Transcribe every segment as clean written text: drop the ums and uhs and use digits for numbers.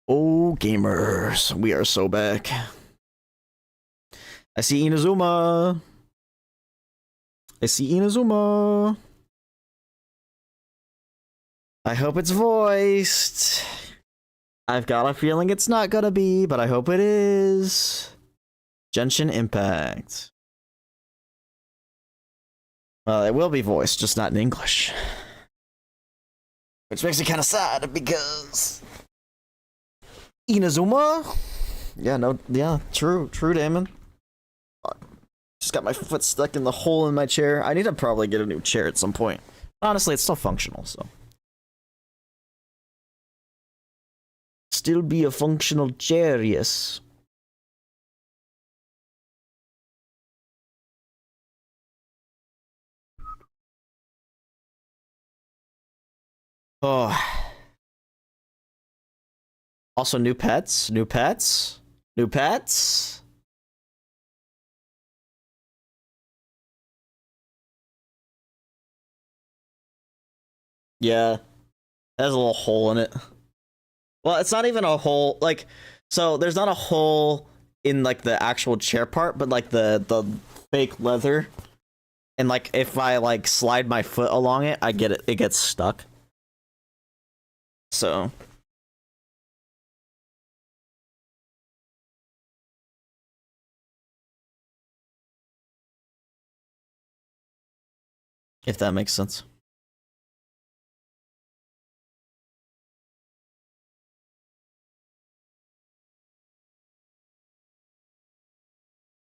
Oh, gamers, we are so back. I see Inazuma. I hope it's voiced. I've got a feeling it's not gonna be, but I hope it is. Genshin Impact. Well, it will be voiced, just not in English. Which makes me kind of sad because Inazuma? Yeah, true, Damon. Just got my foot stuck in the hole in my chair. I need to probably get a new chair at some point. Honestly, it's still functional, so. Still be a functional chair, yes. Oh. Also, new pets. Yeah, there's a little hole in it. Well, it's not even a hole, like, so there's not a hole in, like, the actual chair part, but, like, the fake leather. And, like, if I, like, slide my foot along it, it gets stuck. So. If that makes sense.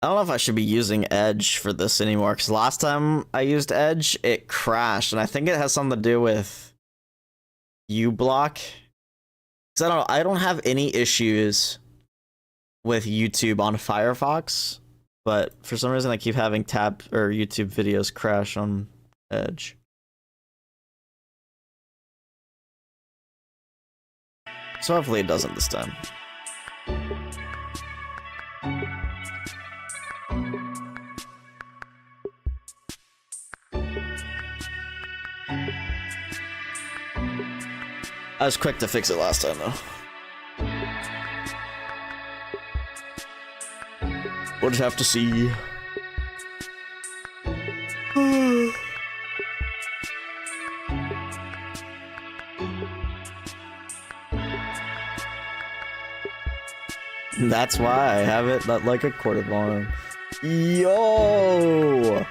I don't know if I should be using Edge for this anymore, because last time I used Edge, it crashed, and I think it has something to do with uBlock. Because I don't have any issues with YouTube on Firefox, but for some reason I keep having YouTube videos crash on Edge. So hopefully it doesn't this time. I was quick to fix it last time, though. We'll just have to see. That's why I have it not like a quarter long. Yo!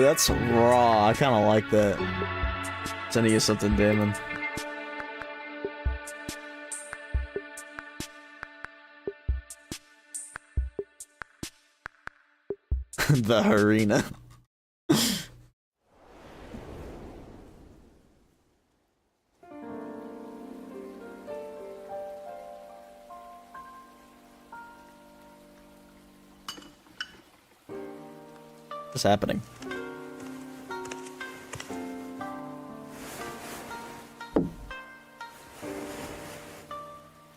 That's raw. I kind of like that. Sending you something, Damon. The arena. What's happening?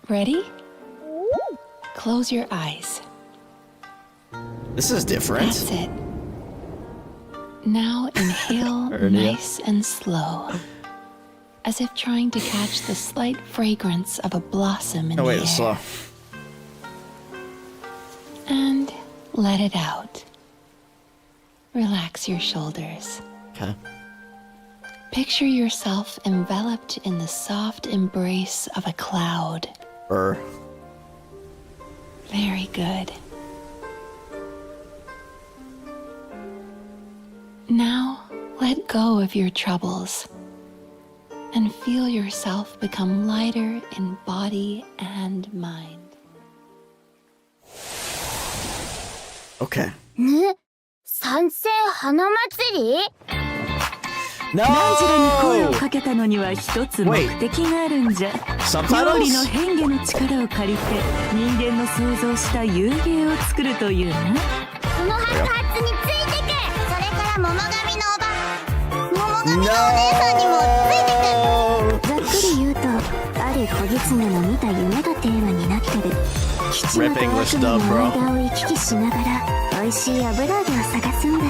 Ready? Close your eyes. This is different. That's it. Now inhale nice and slow, as if trying to catch the slight fragrance of a blossom in the air. Slow. And let it out. Relax your shoulders. Okay. Picture yourself enveloped in the soft embrace of a cloud. Very good. Now, let go of your troubles and feel yourself become lighter in body and mind. Okay. 参戦花祭り? No! ナンジラに声をかけたのには一つ目的があるんじゃ。料理の変化の力を借りて人間の想像した遊芸を作るというな。この白髪についてく。それから桃神のお姉さんにもついてく。ざっくり言うと、ある小狐の見た夢がテーマになってる。基地のと悪夢の間を行き来しながら美味しい油揚げを探すんだ。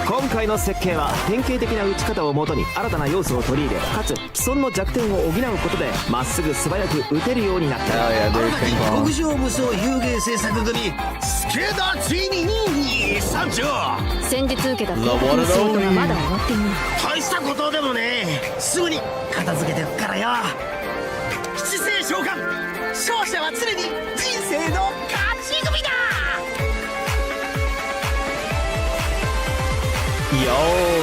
今回の設計は典型的な打ち方をもとに新たな要素を取り入れ、かつ既存の弱点を補うことでまっすぐ素早く打てるようになった。極上無双遊芸制作組スケダついに参上。先日受けたフィールドの仕事がまだ終わっていない。大したことでもね、すぐに片付けておくからよ。七星召喚、勝者は常に人生の勝ち組だ。Yo,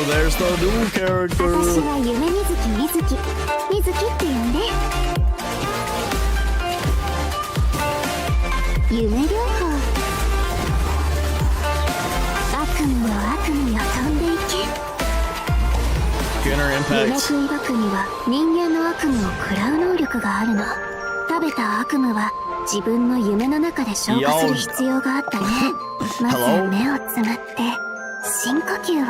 there's the new character. 私は夢みずきみずきみずきって呼んで。夢療法。悪夢よ悪夢よ飛んでいけ。 Gunner 夢 Impact. 食い悪夢は人間の悪夢を食らう能力があるの。食べた悪夢は自分の夢の中で消化する必要があったね。まず目をつむって深呼吸を。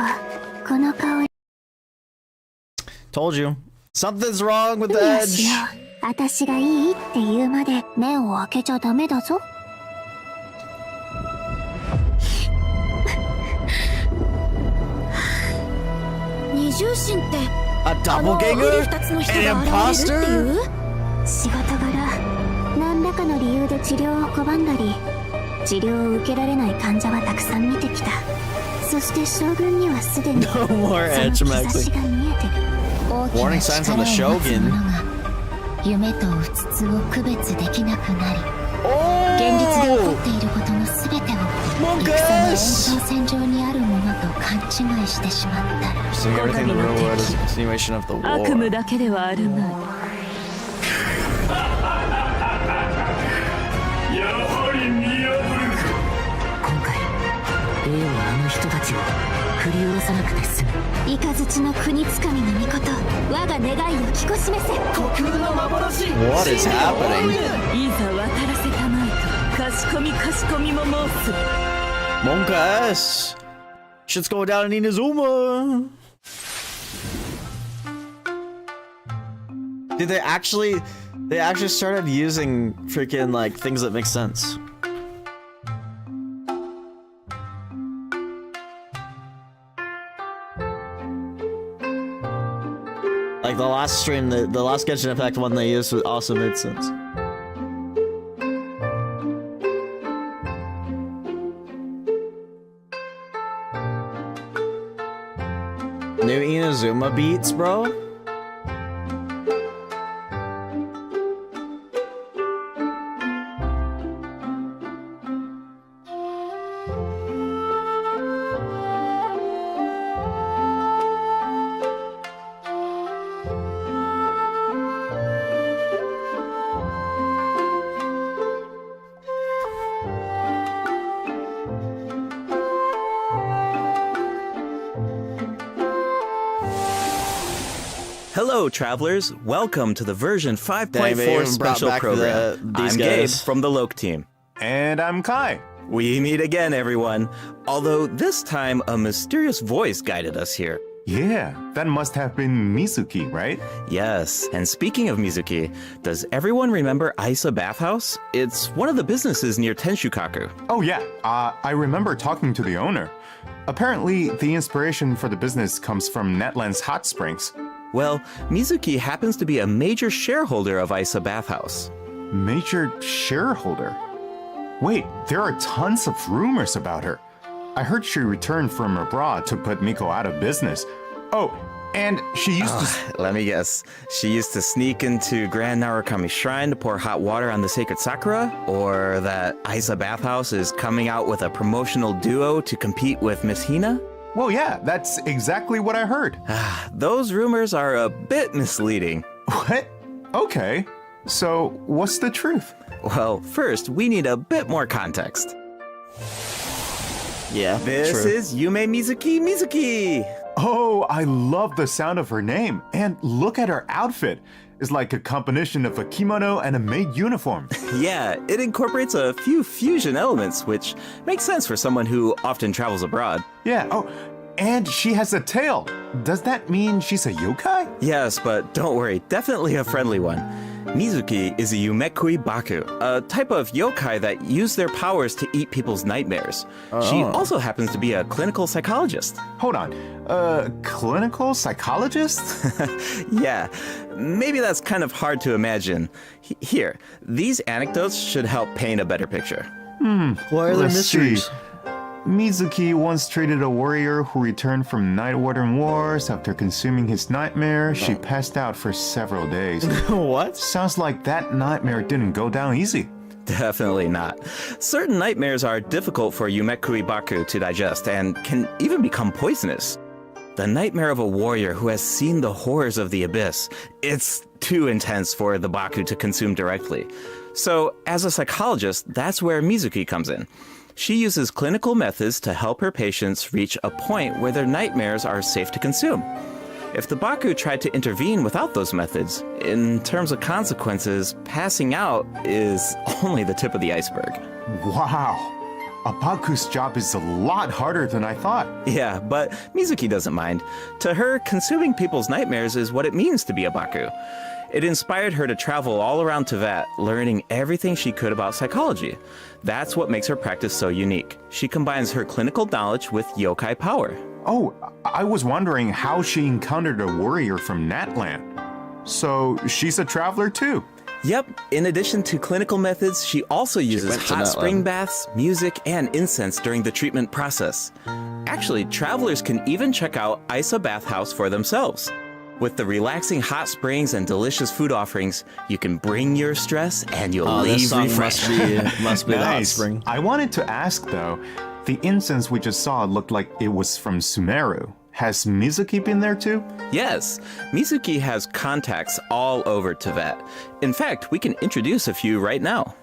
この香り。Told you. Something's wrong with the よし edge. よ。私がいいって言うまで目を開けちゃダメだぞ。二重心って A doppelganger? 二つの人 An が現れるって imposter? いう。仕事柄何らかの理由で治療を拒んだり治療を受けられない患者はたくさん見てきた。そして将軍にはすでに No more そ edge の兆し maxing. が見えてる。 Warning signs on the Shogun. 夢とうつつを区別できなくなり Oh! 現実で起こっていることの全てを戦の延 Monkus! 長線上にあるものと勘違いしてしまったら Seeing everything in the real world is a continuation of the 悪夢 war. だけではあるまい。今回例はあの人たちを振り下ろさなくて済む。雷の国つかみの御事我が願いを聞こしめせ。 What is happening? いざ渡らせたまいとかしこみかしこみも申す。 Monka S. Shit's going down in Inazuma. Dude, they actually started using freaking like things that make sense. Like the last stream, the last Genshin Impact one they used also made sense. New Inazuma beats, bro? Hello, travelers. Welcome to the version 5.4 Dang, they even brought special back program. these I'm Gabe guys. from the Loke team. And I'm Kai. We meet again, everyone. Although this time, a mysterious voice guided us here. Yeah, that must have been Mizuki, right? Yes, and speaking of Mizuki, does everyone remember Isa Bathhouse? It's one of the businesses near Tenshukaku. Oh yeah, I remember talking to the owner. Apparently, the inspiration for the business comes from Netland's hot springs. Well, Mizuki happens to be a major shareholder of Isa Bathhouse. Major shareholder? Wait, there are tons of rumors about her. I heard she returned from abroad to put Miko out of business. Oh, and she used to... Let me guess. She used to sneak into Grand Narukami Shrine to pour hot water on the sacred sakura? Or that Isa Bathhouse is coming out with a promotional duo to compete with Miss Hina? Well, yeah, that's exactly what I heard. Those rumors are a bit misleading. What? Okay. So, what's the truth? Well, first, we need a bit more context. Yeah, This true. is Yume Mizuki. Oh, I love the sound of her name. And look at her outfit. It's like a combination of a kimono and a maid uniform. Yeah, it incorporates a few fusion elements, which makes sense for someone who often travels abroad. Yeah, oh, and she has a tail. Does that mean she's a yokai? Yes, but don't worry, definitely a friendly one. Mizuki is a Yumekui Baku, a type of yokai that use their powers to eat people's nightmares. She also happens to be a clinical psychologist. Hold on. Clinical psychologist? Yeah, maybe that's kind of hard to imagine. Here, these anecdotes should help paint a better picture. Why are there mysteries? See. Mizuki once treated a warrior who returned from Night Warden Wars. After consuming his nightmare, she passed out for several days. What? Sounds like that nightmare didn't go down easy. Definitely not. Certain nightmares are difficult for Yumekui Baku to digest and can even become poisonous. The nightmare of a warrior who has seen the horrors of the abyss, it's too intense for the Baku to consume directly. So, as a psychologist, that's where Mizuki comes in. She uses clinical methods to help her patients reach a point where their nightmares are safe to consume. If the Baku tried to intervene without those methods, in terms of consequences, passing out is only the tip of the iceberg. Wow. A Baku's job is a lot harder than I thought. Yeah, but Mizuki doesn't mind. To her, consuming people's nightmares is what it means to be a Baku. It inspired her to travel all around Teyvat, learning everything she could about psychology. That's what makes her practice so unique. She combines her clinical knowledge with yokai power. Oh, I was wondering how she encountered a warrior from Natland. So she's a traveler too. Yep, in addition to clinical methods, she also uses hot spring baths, music, and incense during the treatment process. Actually, travelers can even check out Isa Bathhouse for themselves. With the relaxing hot springs and delicious food offerings, you can bring your stress and you'll leave refreshed. Must be the hot Nice. spring. I wanted to ask though, the incense we just saw looked like it was from Sumeru. Has Mizuki been there too? Yes, Mizuki has contacts all over Teyvat. In fact, we can introduce a few right now.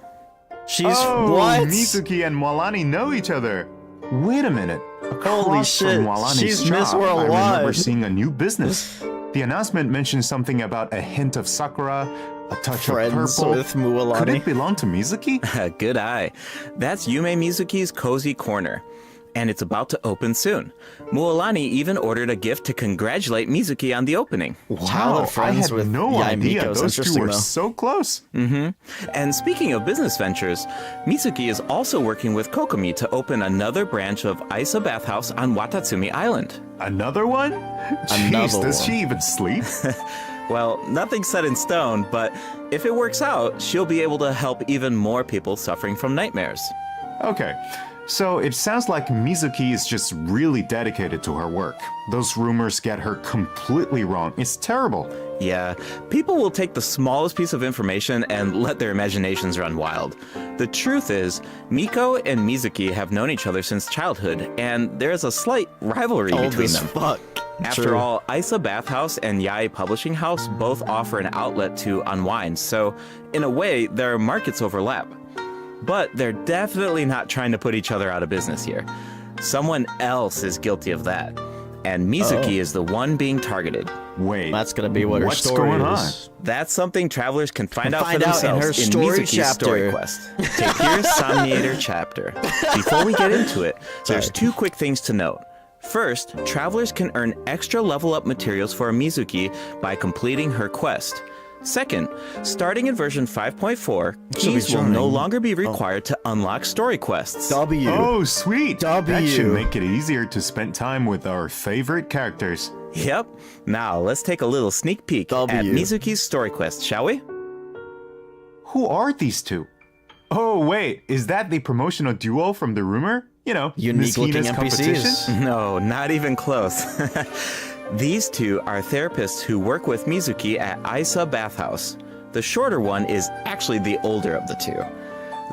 She's what? Mizuki and Mwalani know each other. Wait a minute. Holy Across shit, from Mwalani's she's shop, Miss I remember Worldwide. seeing a new business. The announcement mentioned something about a hint of sakura, a touch Friends of purple. with Mualani. Could it belong to Mizuki? Good eye. That's Yume Mizuki's Cozy Corner. And it's about to open soon. Mualani even ordered a gift to congratulate Mizuki on the opening. Childhood I friends had with no idea Miko's those two interesting, were though. so close. And speaking of business ventures, Mizuki is also working with Kokomi to open another branch of Isa Bathhouse on Watatsumi Island. Another one? Jeez, Another does one. she even sleep? Well, nothing's set in stone, but if it works out, she'll be able to help even more people suffering from nightmares. Okay, so it sounds like Mizuki is just really dedicated to her work. Those rumors get her completely wrong. It's terrible. Yeah, people will take the smallest piece of information and let their imaginations run wild. The truth is, Miko and Mizuki have known each other since childhood, and there's a slight rivalry Old between as them. fuck. After True. all, Isa Bathhouse and Yai Publishing House both offer an outlet to unwind, so in a way, their markets overlap. But they're definitely not trying to put each other out of business here. Someone else is guilty of that. And Mizuki is the one being targeted. Wait, That's gonna be what her what's story going on? is. That's something travelers can find out for Find out in themselves her in story Mizuki's chapter. story quest. Tapir Somniator chapter. Before we get into it, there's Sorry. two quick things to note. First, travelers can earn extra level up materials for Mizuki by completing her quest. Second, starting in version 5.4, She'll be keys will no joining. longer be required to unlock story quests. W. Oh, sweet. That should W. make it easier to spend time with our favorite characters. Yep. Now, let's take a little sneak peek at W. Mizuki's story quest, shall we? Who are these two? Oh, wait, is that the promotional duo from the rumor? You know, Unique Miss looking Hina's competition? NPCs. No, not even close. These two are therapists who work with Mizuki at Isa Bathhouse. The shorter one is actually the older of the two.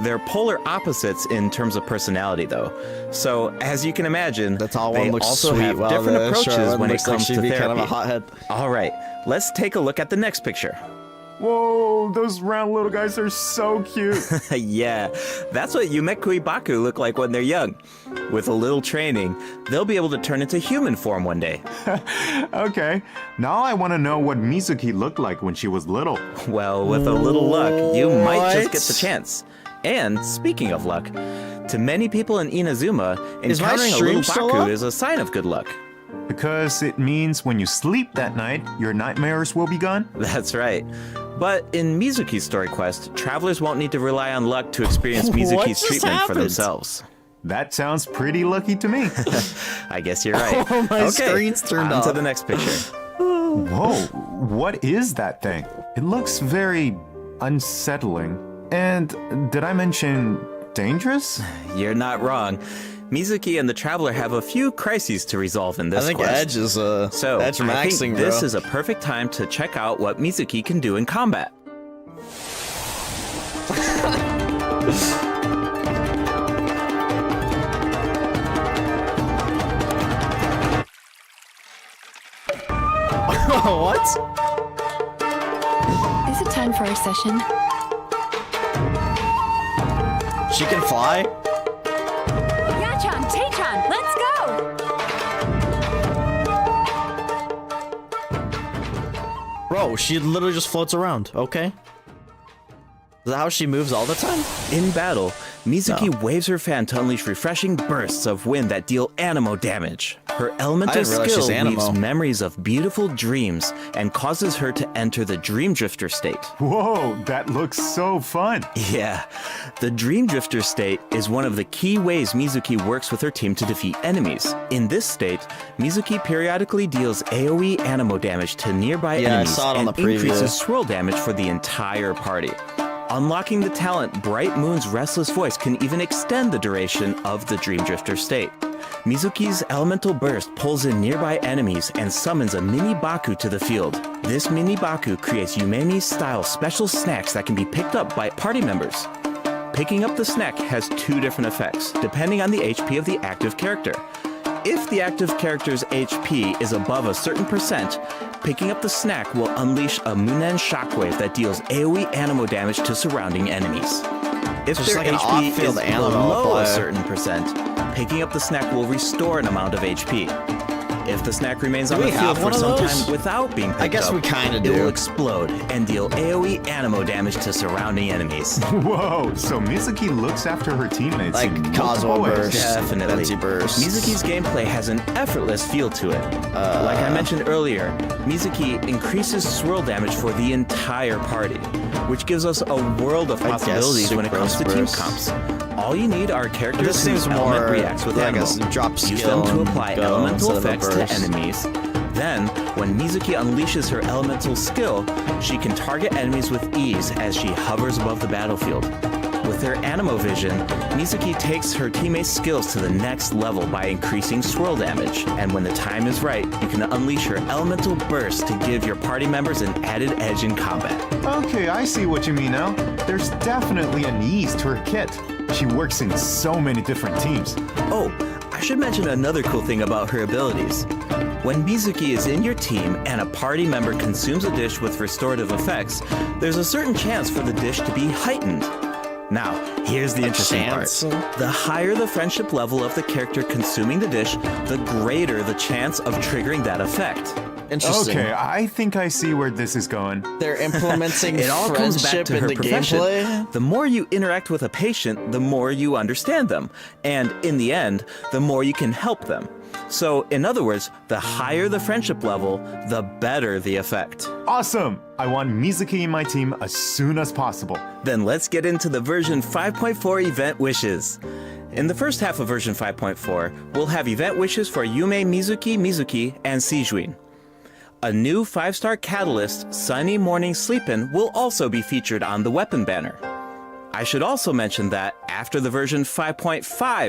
They're polar opposites in terms of personality, though. So, as you can imagine, The tall they one looks also sweet, have while different the approaches short one when it looks like comes she'd to be therapy. kind of a hothead. All right, let's take a look at the next picture. Whoa, those round little guys are so cute. Yeah, that's what Yumekui Baku look like when they're young. With a little training, they'll be able to turn into human form one day. Okay, now I want to know what Mizuki looked like when she was little. Well, with a little luck, you might just What? get the chance. And speaking of luck, to many people in Inazuma, Is my encountering a stream little still Baku up? is a sign of good luck. Because it means when you sleep that night, your nightmares will be gone? That's right. But in Mizuki's story quest, travelers won't need to rely on luck to experience Mizuki's treatment for themselves. That sounds pretty lucky to me. I guess you're right. Oh, my screen's turned on off. to the next picture. Whoa, what is that thing? It looks very unsettling. And did I mention dangerous? You're not wrong. Mizuki and the Traveler have a few crises to resolve in this I think quest. Edge is So Edge I maxing, think this is a perfect time to check out what Mizuki can do in combat. What? Is it time for our session? She can fly? Yachan, Taychan, let's go! Bro, she literally just floats around, okay? Is that how she moves all the time? In battle, Mizuki waves her fan to unleash refreshing bursts of wind that deal animo damage. Her elemental didn't realize she's skill animo. weaves memories of beautiful dreams and causes her to enter the Dream Drifter state. Whoa, that looks so fun. Yeah, the Dream Drifter state is one of the key ways Mizuki works with her team to defeat enemies. In this state, Mizuki periodically deals AoE animo damage to nearby Yeah, I enemies saw it on and the preview. increases swirl damage for the entire party. Unlocking the talent Bright Moon's Restless Voice can even extend the duration of the Dream Drifter state. Mizuki's Elemental Burst pulls in nearby enemies and summons a mini Baku to the field. This mini Baku creates Yumemi-style special snacks that can be picked up by party members. Picking up the snack has two different effects, depending on the HP of the active character. If the active character's HP is above a certain percent, picking up the snack will unleash a Munen shockwave that deals AoE animo damage to surrounding enemies. If Just their like an HP off-field is animo below a player. certain percent, picking up the snack will restore an amount of HP. If the snack remains on Do the we field have for one of some those? time without being picked I guess up, we kinda it do. will explode and deal AoE animo damage to surrounding enemies. Whoa, so Mizuki looks after her teammates Like in Cosmo multiple ways. Burst. Definitely. Venti Burst. Mizuki's gameplay has an effortless feel to it. Like I mentioned earlier, Mizuki increases swirl damage for the entire party, which gives us a world of I guess possibilities when it comes to team Burst. comps. All you need are characters This seems whose element more reacts with like a animo. drop Use skill them to and apply go elemental instead of a effects to burst. enemies. Then, when Mizuki unleashes her elemental skill, she can target enemies with ease as she hovers above the battlefield. With her animo vision, Mizuki takes her teammates' skills to the next level by increasing swirl damage. And when the time is right, you can unleash her elemental burst to give your party members an added edge in combat. Okay, I see what you mean now. There's definitely an ease to her kit. She works in so many different teams. Oh, I should mention another cool thing about her abilities. When Mizuki is in your team and a party member consumes a dish with restorative effects, there's a certain chance for the dish to be heightened. Now, here's the interesting part. The higher the friendship level of the character consuming the dish, the greater the chance of triggering that effect. Interesting. Okay, I think I see where this is going. They're implementing It all comes back friendship to in her the profession. gameplay. The more you interact with a patient, the more you understand them. And in the end, the more you can help them. So, in other words, the higher the friendship level, the better the effect. Awesome! I want Mizuki in my team as soon as possible. Then let's get into the version 5.4 event wishes. In the first half of version 5.4, we'll have event wishes for Yume Mizuki, and Sijuin. A new 5-star catalyst, Sunny Morning Sleepin', will also be featured on the weapon banner. I should also mention that after the version 5.5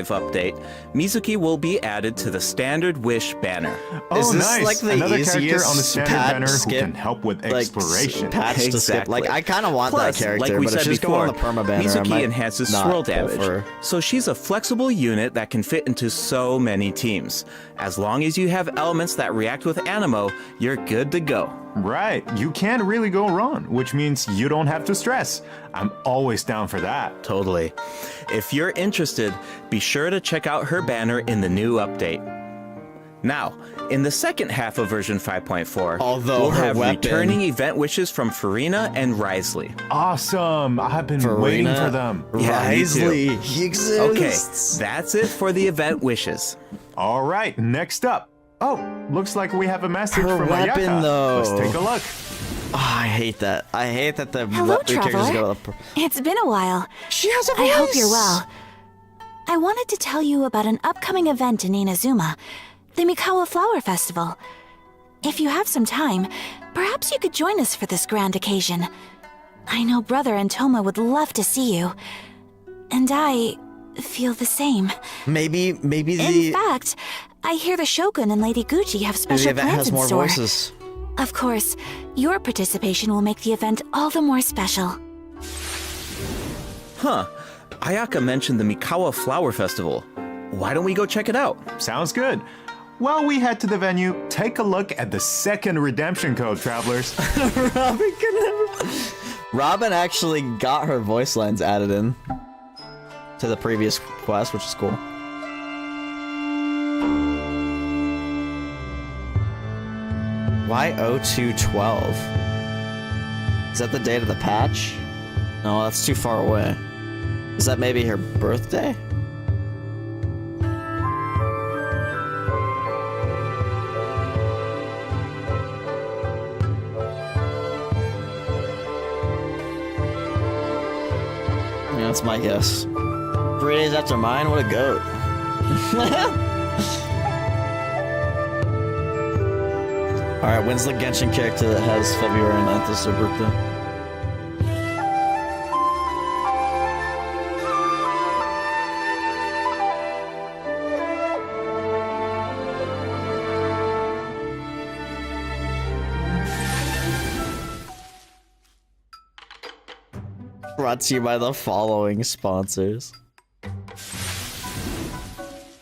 update, Mizuki will be added to the standard wish banner. Oh, Is this nice! like the Another character easiest on the standard pad banner to who skip? can help with Like, exploration. patch to skip. Like, I kind of want Plus, that character, like we but said if she's before, going on the perma banner, I Mizuki might enhances not swirl go damage. for- So she's a flexible unit that can fit into so many teams. As long as you have elements that react with animo, you're good to go. Right, you can't really go wrong, which means you don't have to stress. I'm always down for that. Totally. If you're interested, be sure to check out her banner in the new update. Now, in the second half of version 5.4, Although we'll her have weapon- returning event wishes from Farina and Risley. Awesome! I've been waiting for them. Yeah, me too. Risley, he exists. Okay, that's it for the event wishes. All right, next up. Oh, looks like we have a message Her from weapon, Ayaka. though. Let's take a look. I hate that. I hate that the Hello, characters Traveler. go. It's been a while. She has a voice. I hope you're well. I wanted to tell you about an upcoming event in Inazuma, the Mikawa Flower Festival. If you have some time, perhaps you could join us for this grand occasion. I know Brother and Toma would love to see you. And I feel the same. Maybe In fact, I hear the Shogun and Lady Gucci have special event plans has in more store. voices. Of course, your participation will make the event all the more special. Huh. Ayaka mentioned the Mikawa Flower Festival. Why don't we go check it out? Sounds good. While we head to the venue, take a look at the second redemption code, travelers. Robin actually got her voice lines added in to the previous quest, which is cool. Why 0212? Is that the date of the patch? No, that's too far away. Is that maybe her birthday? Yeah, that's my guess. 3 days after mine? What a goat. Alright, when's the Genshin character that has February 9th as their birthday? Brought to you by the following sponsors.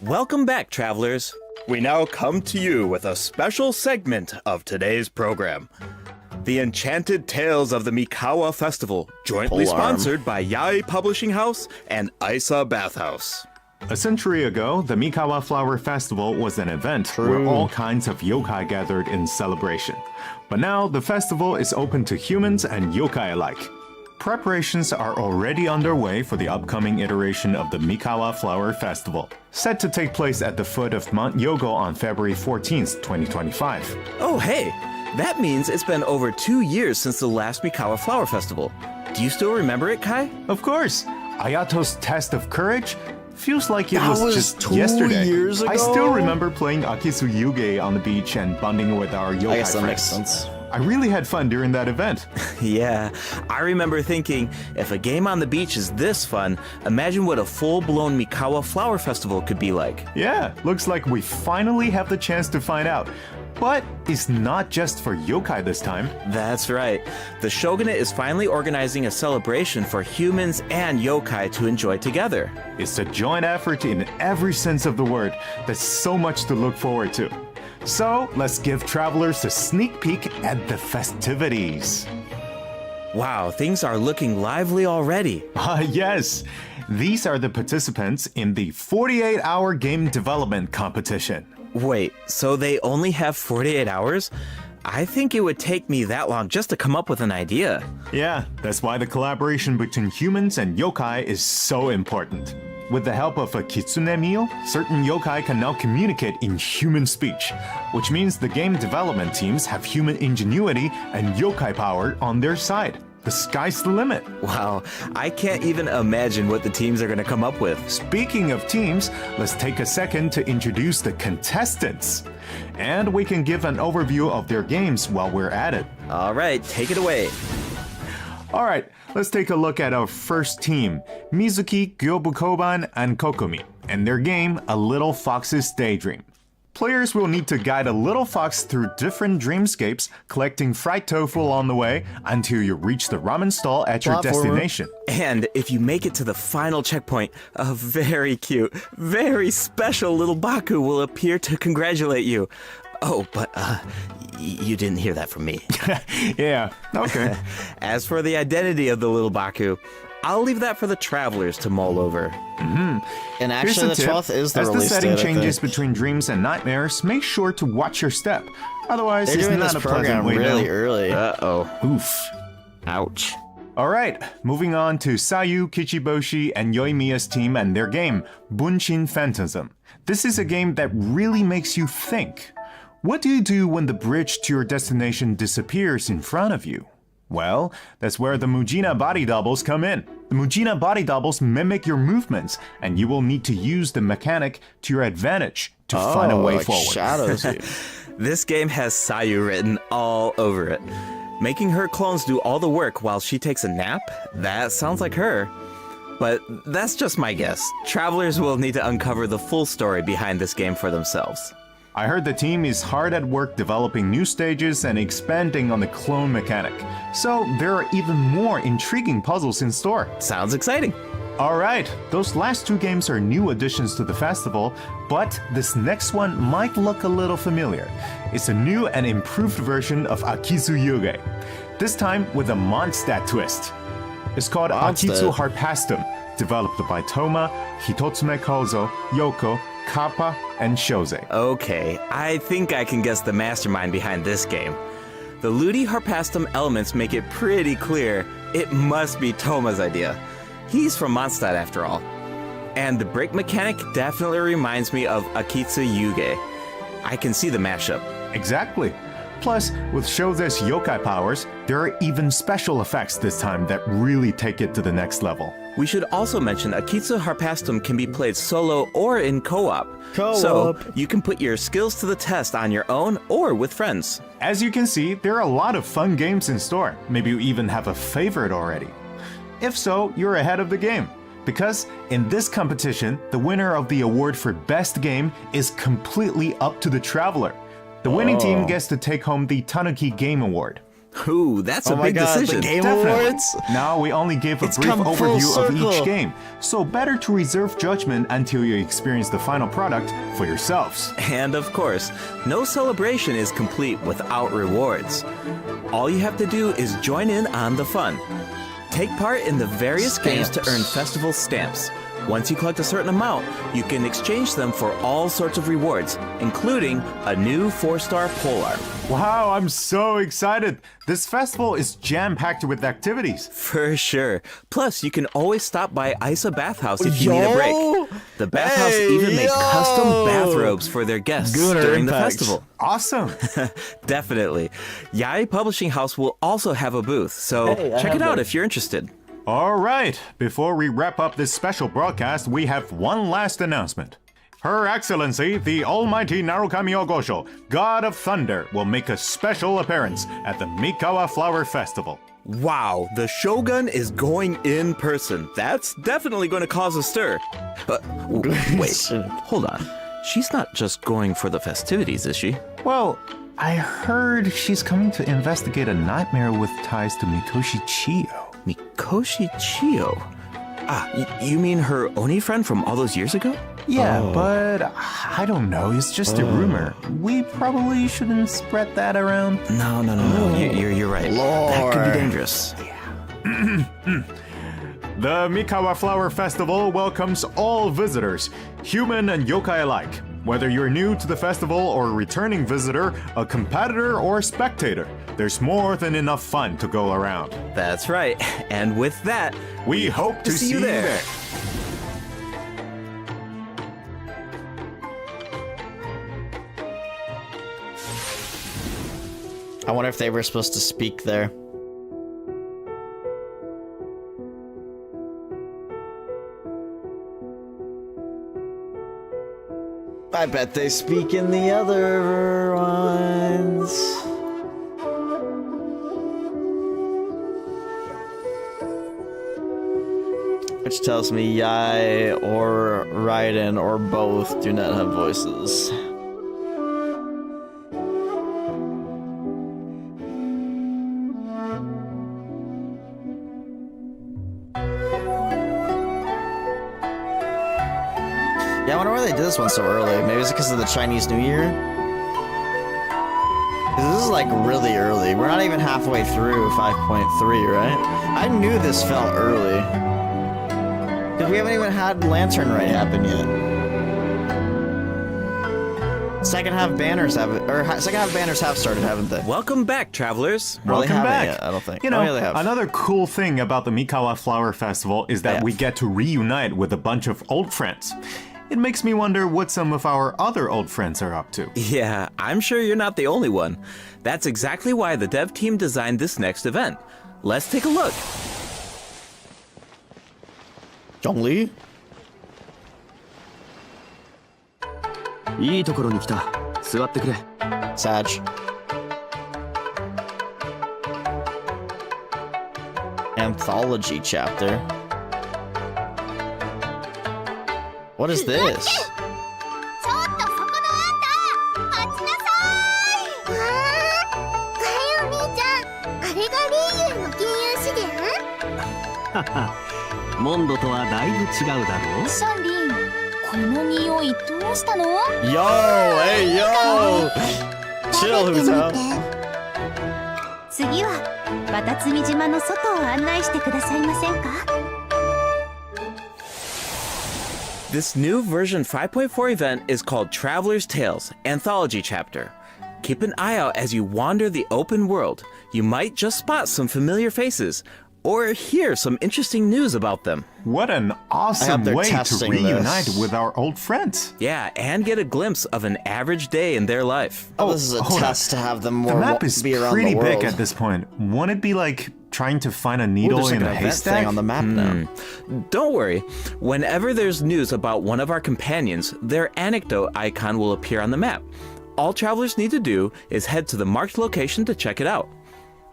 Welcome back, travelers. We now come to you with a special segment of today's program. The Enchanted Tales of the Mikawa Festival, jointly sponsored by Yae Publishing House and Isa Bathhouse. A century ago, the Mikawa Flower Festival was an event where all kinds of yokai gathered in celebration. But now, the festival is open to humans and yokai alike. Preparations are already underway for the upcoming iteration of the Mikawa Flower Festival, set to take place at the foot of Mount Yogo on February 14th, 2025. Oh, hey! That means it's been over 2 years since the last Mikawa Flower Festival. Do you still remember it, Kai? Of course! Ayato's test of courage feels like it That was just 2 yesterday. years I ago? still remember playing Akisu Yuge on the beach and bonding with our yokai I guess that friends. makes sense. I really had fun during that event. Yeah, I remember thinking, if a game on the beach is this fun, imagine what a full-blown Mikawa Flower Festival could be like. Yeah, looks like we finally have the chance to find out. But it's not just for yokai this time. That's right. The Shogunate is finally organizing a celebration for humans and yokai to enjoy together. It's a joint effort in every sense of the word. There's so much to look forward to. So let's give travelers a sneak peek at the festivities. Wow, things are looking lively already. Yes, these are the participants in the 48-hour game development competition. Wait, so they only have 48 hours? I think it would take me that long just to come up with an idea. Yeah, that's why the collaboration between humans and yokai is so important. With the help of a kitsune meal, certain yokai can now communicate in human speech, which means the game development teams have human ingenuity and yokai power on their side. The sky's the limit. Wow, I can't even imagine what the teams are going to come up with. Speaking of teams, let's take a second to introduce the contestants. And we can give an overview of their games while we're at it. All right, take it away. All right, let's take a look at our first team, Mizuki, Gyobukoban, and Kokumi, and their game, A Little Fox's Daydream. Players will need to guide a little fox through different dreamscapes, collecting fried tofu along the way until you reach the ramen stall at your destination. And if you make it to the final checkpoint, a very cute, very special little Baku will appear to congratulate you. Oh, but you didn't hear that from me. Yeah, okay. As for the identity of the little Baku, I'll leave that for the travelers to mull over. And actually, the 12th is the As release the setting date, changes between dreams and nightmares, make sure to watch your step. Otherwise, They're it's doing not this a pleasant program way really down. early. Uh-oh. Oof. Ouch. All right, moving on to Sayu, Kichiboshi, and Yoimiya's team and their game, Bunshin Phantasm. This is a game that really makes you think. What do you do when the bridge to your destination disappears in front of you? Well, that's where the Mujina body doubles come in. The Mujina body doubles mimic your movements, and you will need to use the mechanic to your advantage to find a way like forward. shadows you. This game has Sayu written all over it. Making her clones do all the work while she takes a nap? That sounds like her. But that's just my guess. Travelers will need to uncover the full story behind this game for themselves. I heard the team is hard at work developing new stages and expanding on the clone mechanic. So there are even more intriguing puzzles in store. Sounds exciting. Alright, those last two games are new additions to the festival, but this next one might look a little familiar. It's a new and improved version of Akitsu Yuge, this time with a Mondstadt twist. It's called Akitsu Harpastum, developed by Toma, Hitotsume Kozo, Yoko, Kappa, and Shoze. Okay, I think I can guess the mastermind behind this game. The Ludi Harpastum elements make it pretty clear it must be Toma's idea. He's from Mondstadt after all. And the break mechanic definitely reminds me of Akitsu Yuge. I can see the mashup. Exactly. Plus, with Shoze's yokai powers, there are even special effects this time that really take it to the next level. We should also mention Akitsu Harpastum can be played solo or in co-op. So you can put your skills to the test on your own or with friends. As you can see, there are a lot of fun games in store. Maybe you even have a favorite already. If so, you're ahead of the game. Because in this competition, the winner of the award for Best Game is completely up to the Traveler. The winning team gets to take home the Tanuki Game Award. Ooh, that's a big decision. The Game Definitely. Awards? Now we only gave a brief overview of each game, so better to reserve judgment until you experience the final product for yourselves. And of course, no celebration is complete without rewards. All you have to do is join in on the fun. Take part in the various games to earn festival stamps. Once you collect a certain amount, you can exchange them for all sorts of rewards, including a new 4-star polar. Wow, I'm so excited! This festival is jam-packed with activities. For sure. Plus, you can always stop by Isa Bathhouse if you need a break. The bathhouse even made custom bathrobes for their guests during the festival. Awesome! Definitely. Yai Publishing House will also have a booth, so check it out if you're interested. All right, before we wrap up this special broadcast, we have one last announcement. Her Excellency, the Almighty Narukami Ogosho, God of Thunder, will make a special appearance at the Mikawa Flower Festival. Wow, the Shogun is going in person. That's definitely going to cause a stir. But wait, hold on. She's not just going for the festivities, is she? Well, I heard she's coming to investigate a nightmare with ties to Mikoshi Chiyo. Mikoshi Chiyo? Ah, you mean her Oni friend from all those years ago? Yeah, but I don't know. It's just a rumor. We probably shouldn't spread that around. No. You're right. That could be dangerous. The Mikawa Flower Festival welcomes all visitors, human and yokai alike. Whether you're new to the festival or a returning visitor, a competitor or a spectator, there's more than enough fun to go around. That's right. And with that, we hope to see you there. I wonder if they were supposed to speak there. I bet they speak in the other ones. Which tells me Yai or Raiden or both do not have voices. Yeah, I wonder why they did this one so early. Maybe it's because of the Chinese New Year? 'Cause this is like really early. We're not even halfway through 5.3, right? I knew this felt early. Because we haven't even had Lantern Rite happen yet. Second half banners have started, haven't they? welcome back, travelers. Welcome back. Yet, I don't think. You know, oh, yeah, they have. another cool thing about the Mikawa Flower Festival is that we get to reunite with a bunch of old friends. It makes me wonder what some of our other old friends are up to. Yeah, I'm sure you're not the only one. That's exactly why the dev team designed this next event. Let's take a look. Zhongli? いいところに来た。座ってくれ。 Sag. Anthology chapter. What is this? ちょっとそこのあんた待ちなさーい。かよみーちゃん、あれがリーユの金融資源？モンドとはだいぶ違うだろう。シャンリン、この匂いどうしたの？ Yo! Hey, yo! Chill, 食べて Huzo. みて。次は渡積島の外を案内してくださいませんか？ This new version 5.4 event is called Traveler's Tales Anthology Chapter. Keep an eye out as you wander the open world. You might just spot some familiar faces, or hear some interesting news about them. What an awesome they're way to testing reunite this. with our old friends. Yeah, and get a glimpse of an average day in their life. Oh, this is a hold on. test to have them The more map is be around pretty the world. big at this point. Won't it be like trying to find a Ooh, needle there's like in an a event haystack? thing on the map now. Don't worry, whenever there's news about one of our companions, their anecdote icon will appear on the map. All travelers need to do is head to the marked location to check it out.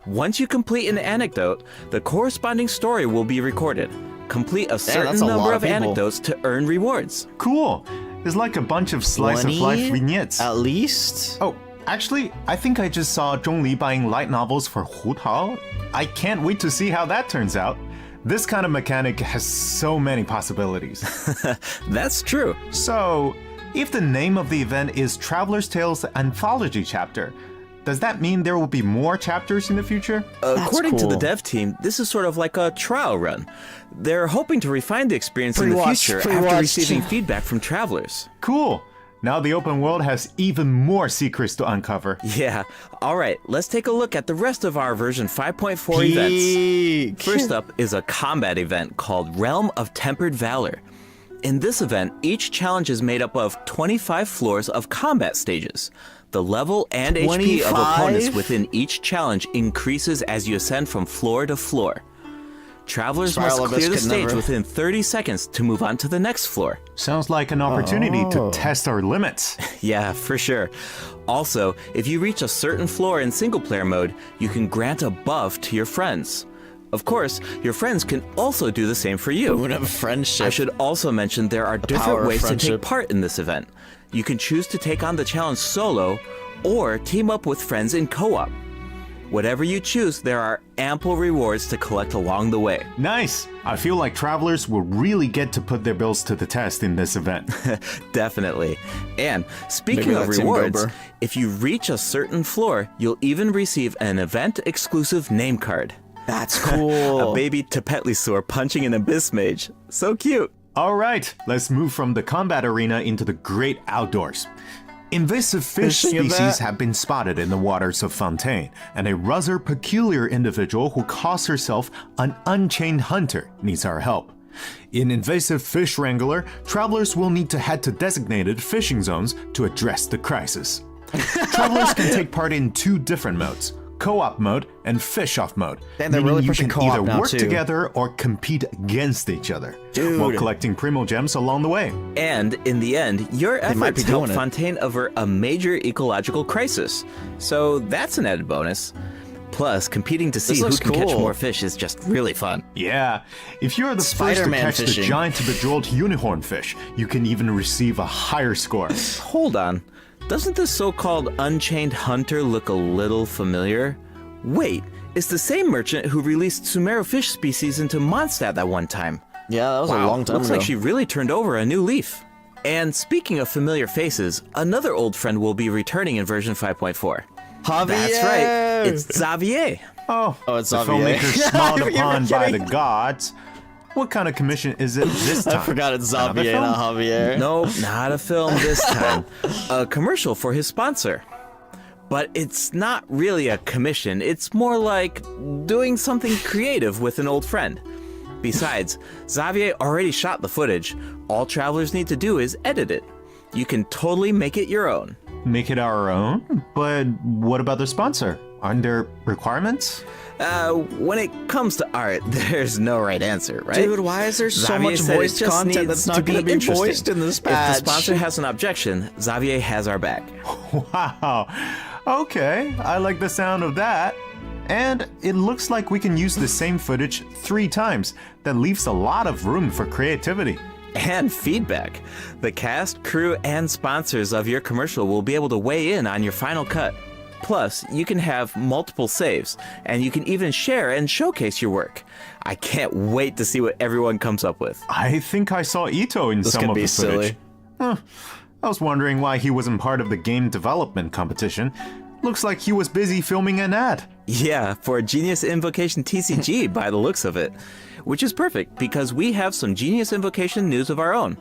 Once you complete an anecdote, the corresponding story will be recorded. Complete a certain that's a lot number of of people. anecdotes to earn rewards. Cool. It's like a bunch of slice of life 20 vignettes. At least? Oh, actually, I think I just saw Zhongli buying light novels for Hu Tao. I can't wait to see how that turns out. This kind of mechanic has so many possibilities. That's true. So, if the name of the event is Traveler's Tales Anthology Chapter, does that mean there will be more chapters in the future? According to the cool. dev team, this is sort of like a trial run. They're hoping to refine the experience in the Pre-watched, future pre-watched. after receiving feedback from travelers. Cool. Now the open world has even more secrets to uncover. Yeah. All right, let's take a look at the rest of our version 5.4 events. Peak. First up is a combat event called Realm of Tempered Valor. In this event, each challenge is made up of 25 floors of combat stages. The level and HP of 25? opponents within each challenge increases as you ascend from floor to floor. Travelers must Spiral clear Abyss the could stage never- within 30 seconds to move on to the next floor. Sounds like an opportunity to Oh. test our limits. Yeah, for sure. Also, if you reach a certain floor in single-player mode, you can grant a buff to your friends. Of course, your friends can also do the same for you. Moon of friendship. I should also mention there are power different of ways to friendship. take part in this event. You can choose to take on the challenge solo or team up with friends in co-op. Whatever you choose, there are ample rewards to collect along the way. Nice. I feel like travelers will really get to put their bills to the test in this event. Definitely. And speaking Maybe of that's in rewards, Gober. if you reach a certain floor, you'll even receive an event-exclusive name card. That's cool. A baby Tepetlisaur punching an abyss mage. So cute. All right, let's move from the combat arena into the great outdoors. Invasive fish Fishing species event. have been spotted in the waters of Fontaine, and a rather peculiar individual who calls herself an unchained hunter needs our help. In Invasive Fish Wrangler, travelers will need to head to designated fishing zones to address the crisis. Travelers can take part in two different modes: co-op mode and fish-off mode. Damn, they're meaning really you pushing can co-op either now, work too. together or compete against each other, Dude. while collecting primo gems along the way. And in the end, your might efforts be help doing it. Fontaine avert a major ecological crisis. So that's an added bonus. Plus, competing to see who looks can catch cool. more fish is just really fun. Yeah, if you're the first to Spider-Man catch the fishing. giant bejeweled unicorn fish, you can even receive a higher score. Hold on. Doesn't this so-called Unchained Hunter look a little familiar? Wait, it's the same merchant who released Sumero fish species into Mondstadt that one time. Yeah, that was a long time looks ago. like she really turned over a new leaf. And speaking of familiar faces, another old friend will be returning in version 5.4. Javier! That's right, it's Xavier. Oh, it's the Xavier. filmmaker smiled You were upon by the kidding. gods. What kind of commission is it this time? I forgot it's Another Xavier, film? not Javier. Nope, not a film this time. A commercial for his sponsor. But it's not really a commission, it's more like doing something creative with an old friend. Besides, Xavier already shot the footage. All travelers need to do is edit it. You can totally make it your own. Make it our own? But what about the sponsor? Aren't there requirements? When it comes to art, there's no right answer, right? Dude, why is there so Xavier much said it voiced just content needs that's to not going to be interesting. voiced in this patch? If the sponsor has an objection, Xavier has our back. Wow. Okay, I like the sound of that. And it looks like we can use the same footage 3 times. That leaves a lot of room for creativity. And feedback. The cast, crew, and sponsors of your commercial will be able to weigh in on your final cut. Plus, you can have multiple saves, and you can even share and showcase your work. I can't wait to see what everyone comes up with. I think I saw Ito in This some could of be the footage. silly. Huh. I was wondering why he wasn't part of the game development competition. Looks like he was busy filming an ad. Yeah, for Genius Invocation TCG by the looks of it. Which is perfect, because we have some Genius Invocation news of our own.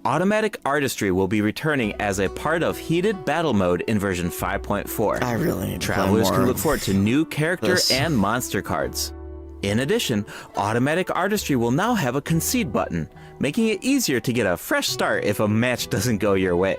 Automatic Artistry will be returning as a part of Heated Battle Mode in version 5.4. I really need to play Travelers more can look of forward to new character this. and monster cards. In addition, Automatic Artistry will now have a concede button, making it easier to get a fresh start if a match doesn't go your way.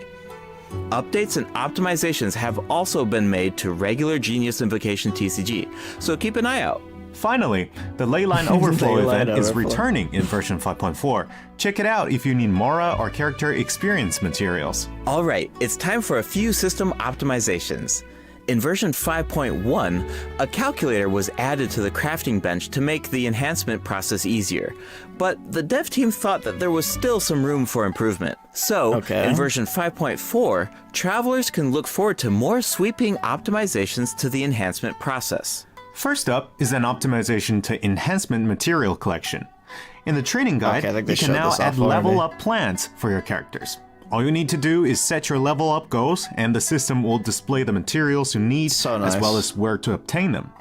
Updates and optimizations have also been made to regular Genius Invocation TCG, so keep an eye out. Finally, the Leyline Overflow Leyline event is Overflow. returning in version 5.4. Check it out if you need Mora or character experience materials. Alright, it's time for a few system optimizations. In version 5.1, a calculator was added to the crafting bench to make the enhancement process easier, but the dev team thought that there was still some room for improvement. So, in version 5.4, travelers can look forward to more sweeping optimizations to the enhancement process. First up is an optimization to enhancement material collection. In the training guide, Okay, I think they you can showed now this add off already. level up plans for your characters. All you need to do is set your level up goals, and the system will display the materials you need So as well nice. as where to obtain them.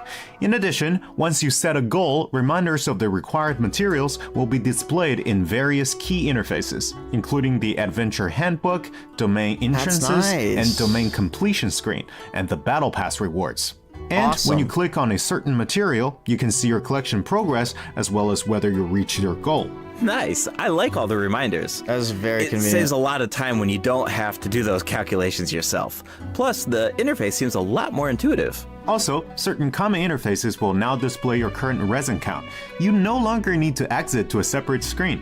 In addition, once you set a goal, reminders of the required materials will be displayed in various key interfaces, including the Adventure Handbook, Domain Entrances, nice. and Domain Completion screen, and the Battle Pass rewards. And when you Awesome. click on a certain material, you can see your collection progress as well as whether you reach your goal. Nice, I like all the reminders. That was very It convenient. saves a lot of time when you don't have to do those calculations yourself. Plus, the interface seems a lot more intuitive. Also, certain common interfaces will now display your current resin count. You no longer need to exit to a separate screen.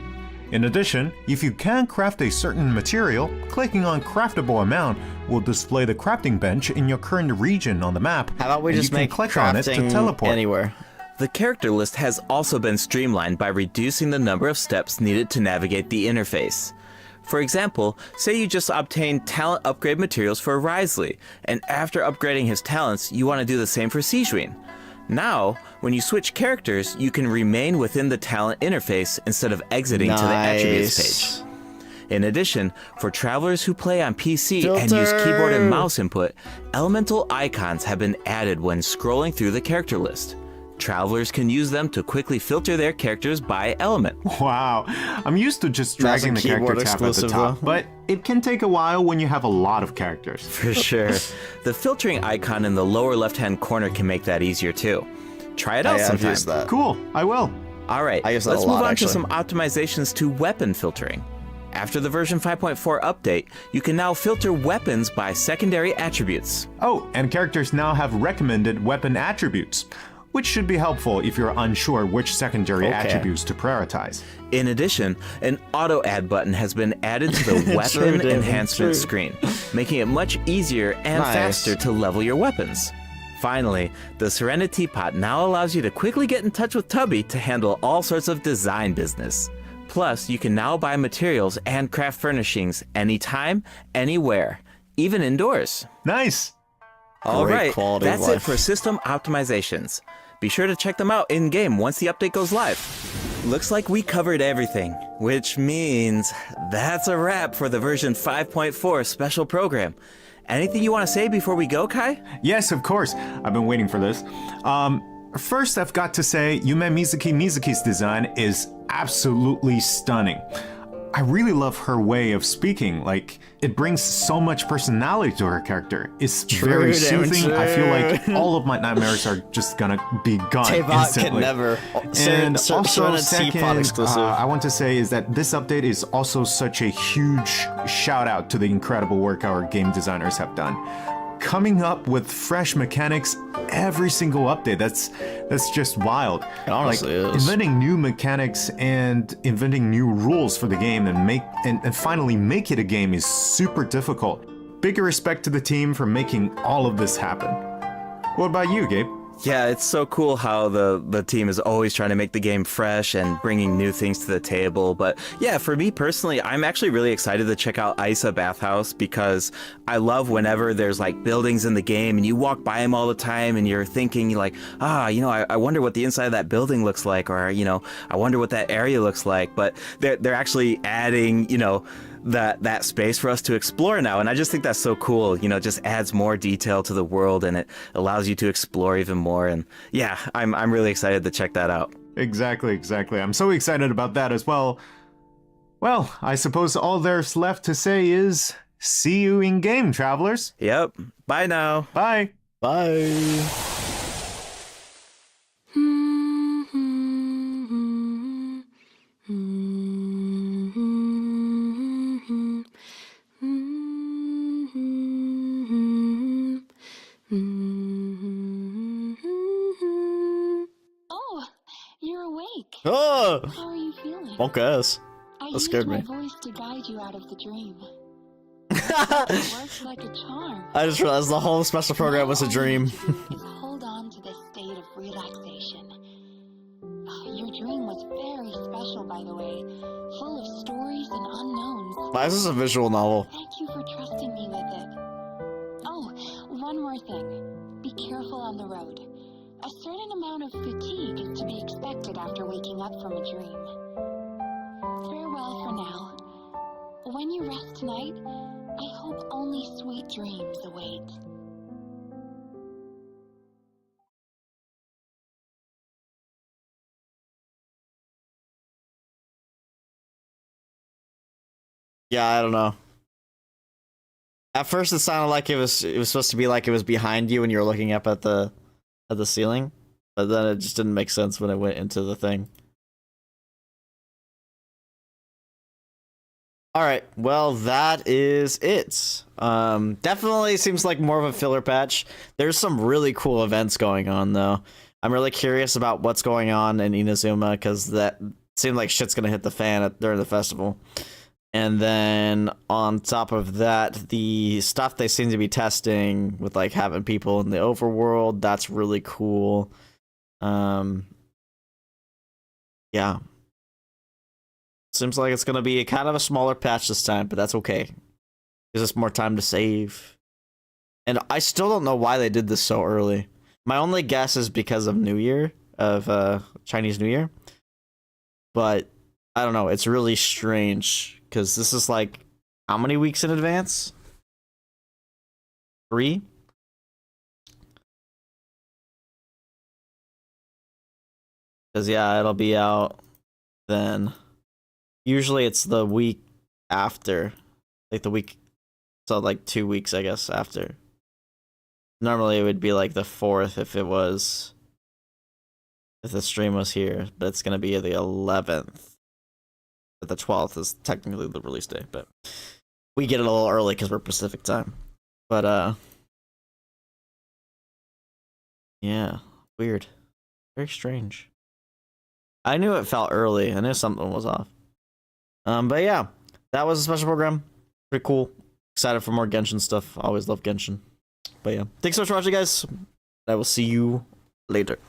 In addition, if you can craft a certain material, clicking on Craftable Amount will display the crafting bench in your current region on the map. How about we and just you can make click on it to crafting teleport. anywhere? The character list has also been streamlined by reducing the number of steps needed to navigate the interface. For example, say you just obtained talent upgrade materials for Risley, and after upgrading his talents, you want to do the same for Sijuin. Now, when you switch characters, you can remain within the talent interface instead of exiting to the attributes page. In addition, for travelers who play on PC and use keyboard and mouse input, elemental icons have been added when scrolling through the character list. Travelers can use them to quickly filter their characters by element. Wow, I'm used to just That's a dragging the character keyboard tab at the exclusive, top, though. but it can take a while when you have a lot of characters. For sure. The filtering icon in the lower left-hand corner can make that easier too. Try it out I've sometime. used that. Cool, I will. All right, I use that let's a lot, move on actually. to some optimizations to weapon filtering. After the version 5.4 update, you can now filter weapons by secondary attributes. Oh, and characters now have recommended weapon attributes, which should be helpful if you're unsure which secondary attributes to prioritize. In addition, an auto add button has been added to the weapon David, enhancement true. screen, making it much easier and Nice. faster to level your weapons. Finally, the Serenity Pot now allows you to quickly get in touch with Tubby to handle all sorts of design business. Plus, you can now buy materials and craft furnishings anytime, anywhere, even indoors. Nice! All Great right, quality of that's it life. for system optimizations. Be sure to check them out in-game once the update goes live. Looks like we covered everything, which means that's a wrap for the version 5.4 special program. Anything you want to say before we go, Kai? Yes, of course. I've been waiting for this. First, I've got to say, Yume Mizuki's design is absolutely stunning. I really love her way of speaking. Like, it brings so much personality to her character. It's very soothing. I feel like all of my nightmares are just gonna be gone Tabor instantly. can never. And also, second, exclusive. I want to say is that this update is also such a huge shout out to the incredible work our game designers have done. Coming up with fresh mechanics every single update. That's just wild. It honestly is. Inventing new mechanics and inventing new rules for the game and finally make it a game is super difficult. Big respect to the team for making all of this happen. What about you, Gabe? Yeah, it's so cool how the team is always trying to make the game fresh and bringing new things to the table. But yeah, for me personally, I'm actually really excited to check out Isa Bathhouse because I love whenever there's like buildings in the game and you walk by them all the time and you're thinking like, I wonder what the inside of that building looks like, or, I wonder what that area looks like. But they're actually adding, that space for us to explore now, and I just think that's so cool. It just adds more detail to the world and it allows you to explore even more. And yeah, I'm really excited to check that out. Exactly. I'm so excited about that as well. Well, I suppose all there's left to say is see you in game, travelers. Yep. Bye now. Bye. Bye. Oh, you're awake. Oh, How are you feeling? Bonkas. I That used scared my me. voice to guide you out of the dream. It worked like a charm. I just realized the whole special program was a dream. Is hold on to this state of relaxation. Your dream was very special, by the way, full of stories and unknowns. Why is this a visual novel? Thank you for trusting me with it. Oh, one more thing. Be careful on the road. A certain amount of fatigue is to be expected after waking up from a dream. Farewell for now. When you rest tonight, I hope only sweet dreams await. Yeah, I don't know. At first, it sounded like it was supposed to be like it was behind you when you were looking up at the ceiling, but then it just didn't make sense when it went into the thing. All right, well, that is it. Definitely seems like more of a filler patch. There's some really cool events going on, though. I'm really curious about what's going on in Inazuma, because that seemed like shit's gonna hit the fan during the festival. And then on top of that, the stuff they seem to be testing with like having people in the overworld, that's really cool. Yeah. Seems like it's gonna be kind of a smaller patch this time, but that's okay. Gives us more time to save. And I still don't know why they did this so early. My only guess is because of Chinese New Year. But I don't know, it's really strange. Because this is like, how many weeks in advance? 3? Because, yeah, it'll be out then. Usually it's the week after. Like the week, so like 2 weeks, I guess, after. Normally it would be like the 4th if the stream was here. But it's going to be the 11th. But the 12th is technically the release day, but we get it a little early because we're Pacific time. But, yeah, weird. Very strange. I knew it felt early. I knew something was off. But yeah, that was a special program. Pretty cool. Excited for more Genshin stuff. Always love Genshin. But yeah, thanks so much for watching, guys. I will see you later.